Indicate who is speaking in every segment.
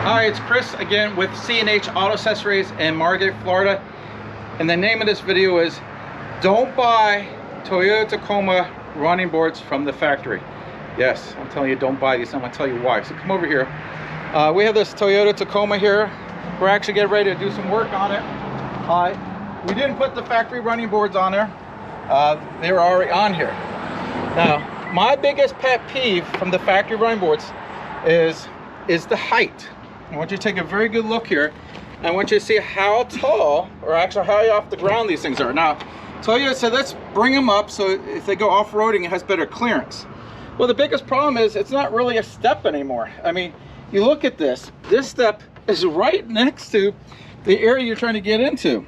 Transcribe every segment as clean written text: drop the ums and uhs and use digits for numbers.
Speaker 1: Hi, it's Chris again with C&H Auto Accessories in Margate, Florida. And the name of this video is Don't Buy Toyota Tacoma Running Boards from the Factory. Yes, I'm telling you, don't buy these. I'm going to tell you why. So come over here. We have this Toyota Tacoma here. We're actually getting ready to do some work on it. We didn't put the factory running boards on there. They were already on here. Now, my biggest pet peeve from the factory running boards is the height. I want you to take a very good look here. I want you to see how tall, or actually how high off the ground these things are. Now, Toyota said let's bring them up so if they go off-roading it has better clearance. Well, the biggest problem is it's not really a step anymore. I mean, you look at this step is right next to the area you're trying to get into.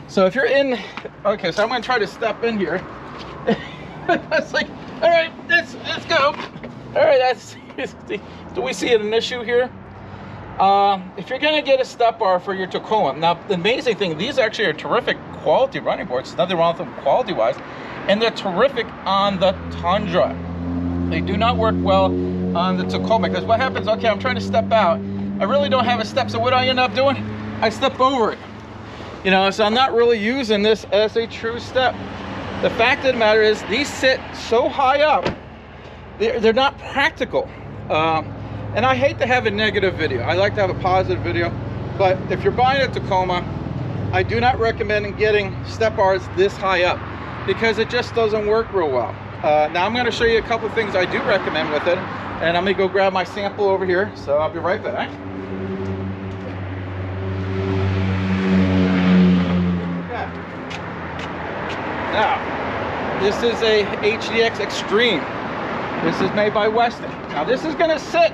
Speaker 1: So if you're in, okay, so I'm gonna try to step in here. It's like, all right, let's go. All right, do we see an issue here? If you're gonna get a step bar for your Tacoma, now the amazing thing, these actually are terrific quality running boards. There's nothing wrong with them quality-wise, and they're terrific on the Tundra. They do not work well on the Tacoma, because what happens, okay, I'm trying to step out, I really don't have a step, so what do I end up doing? I step over it. You know, so I'm not really using this as a true step. The fact of the matter is, these sit so high up, they're not practical. And I hate to have a negative video. I like to have a positive video. But if you're buying a Tacoma, I do not recommend getting step bars this high up because it just doesn't work real well. Now I'm going to show you a couple of things I do recommend with it. And I'm going to go grab my sample over here. So I'll be right back. Now, this is a HDX Extreme. This is made by Weston. Now this is going to sit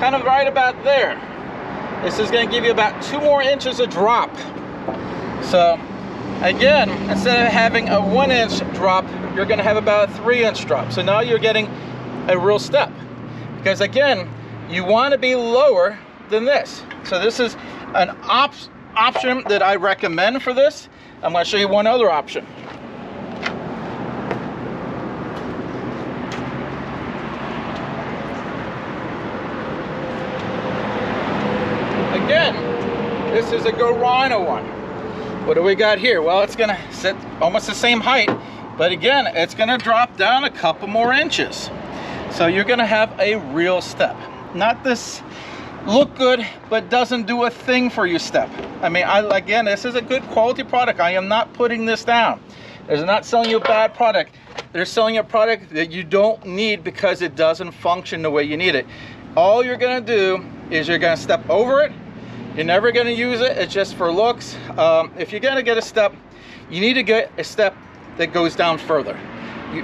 Speaker 1: kind of right about there. This is going to give you about 2 more inches of drop. So again, instead of having a 1-inch drop, you're going to have about a 3-inch drop. So now you're getting a real step. Because again, you want to be lower than this. So this is an option that I recommend for this. I'm going to show you one other option. Again, this is a Go Rhino one. What do we got here? Well, it's gonna sit almost the same height, but again, it's gonna drop down a couple more inches. So you're gonna have a real step. Not this look good, but doesn't do a thing for you step. I mean, again, this is a good quality product. I am not putting this down. They're not selling you a bad product. They're selling you a product that you don't need because it doesn't function the way you need it. All you're gonna do is you're gonna step over it. You're never going to use it. It's just for looks. If you're going to get a step, you need to get a step that goes down further.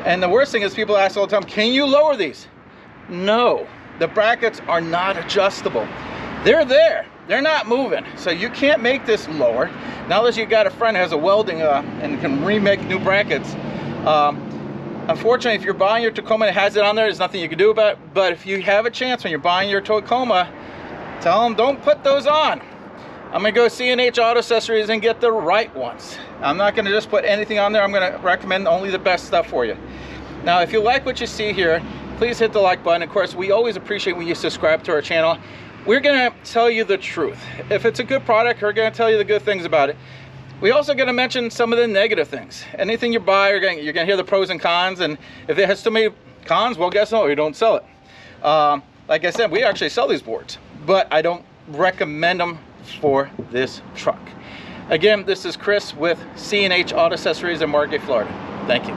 Speaker 1: And the worst thing is people ask all the time, can you lower these? No, the brackets are not adjustable. They're there. They're not moving. So you can't make this lower. Now that you've got a friend who has a welding and can remake new brackets, unfortunately, if you're buying your Tacoma and it has it on there, there's nothing you can do about it. But if you have a chance when you're buying your Tacoma, tell them don't put those on. I'm gonna go C&H Auto Accessories and get the right ones. I'm not gonna just put anything on there. I'm gonna recommend only the best stuff for you. Now, if you like what you see here, please hit the like button. Of course, we always appreciate when you subscribe to our channel. We're gonna tell you the truth. If it's a good product, we're gonna tell you the good things about it. We also gonna mention some of the negative things. Anything you buy, you're gonna hear the pros and cons, and if it has too many cons, well, guess what? We don't sell it. Like I said, we actually sell these boards, but I don't recommend them for this truck. Again, this is Chris with C&H Auto Accessories in Margate, Florida. Thank you.